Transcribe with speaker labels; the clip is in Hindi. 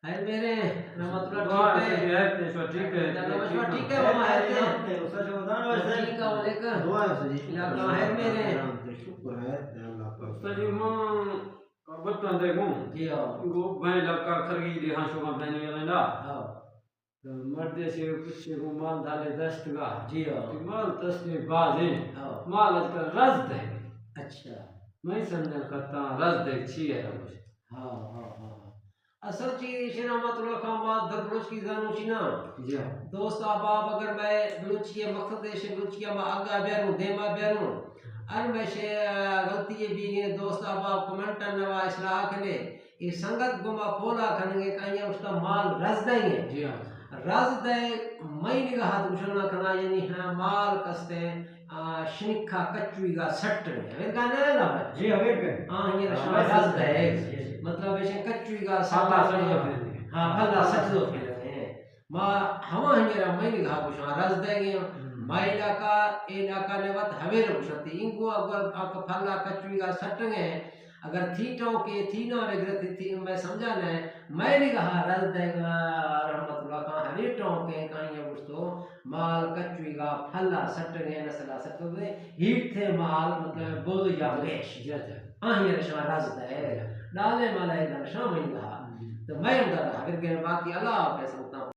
Speaker 1: है मेरे रहमतुल्लाह
Speaker 2: दुआ
Speaker 1: ठीक
Speaker 2: से
Speaker 1: है
Speaker 2: है ते सो ठीक है
Speaker 1: नमस्कार ठीक है वो है ते
Speaker 3: उसका जो बता वैसे
Speaker 1: ठीक है वालेकुम
Speaker 3: दुआ से जी
Speaker 1: इलाका है मेरे
Speaker 3: शुक्र है अल्लाह का
Speaker 2: सजी मां बता दे गो
Speaker 1: जी हाँ
Speaker 2: गो भाई लका खरगी दे हां शो भाई ने ना
Speaker 1: हाँ
Speaker 2: मर्दे से पूछे को माल डाले दस्तगा
Speaker 1: जी हाँ
Speaker 2: माल तस्ते बाजे
Speaker 1: हाँ
Speaker 2: माल का रस दे
Speaker 1: अच्छा
Speaker 2: मैं समझ करता रस दे छी है कुछ
Speaker 1: हाँ हाँ हाँ असल चीज रहमतुल्लाह खां बात दर बलोच की जानो छी ना
Speaker 2: जी हां
Speaker 1: दोस्त अहबाब अगर मैं बलूची मकसद है बलूची में आगा बेरू देमा बेरू अर में से गलती भी ने दोस्त अहबाब कमेंट नवा इस्लाह कने ये संगत गुमा फोला खनगे कहीं उसका माल रस दई है
Speaker 2: जी हां
Speaker 1: रस दे मई निगाह दुशना कना यानी है माल कस्ते शनिखा कचुईगा सट है गाने ना
Speaker 3: जी हमें के
Speaker 1: हां ये रस दे मतलब ऐसे कचुईगा
Speaker 2: साला
Speaker 1: सट
Speaker 2: सही
Speaker 1: हाँ भला सच दो फिर मां हवा हंगेरा मई निगाह कुछ रस देंगे माई इलाका ने वत हवेर कुछती इंगो अगर आप फला कचुईगा सटंगे अगर थीटों के थीना वगैरह थी मैं समझा ने मैं निगाह रस देगा रहमतुल्लाह का हवेटों के कहीं कुछ तो माल कचुईगा फला सटंगे नसला सटंगे हीट थे माल मतलब बोल या वेश
Speaker 2: जी अच्छा
Speaker 1: हाँ ये रशा रस दे डाले माला इधर शाम निगाह तो मैं उधर फिर के बाकी अल्लाह पे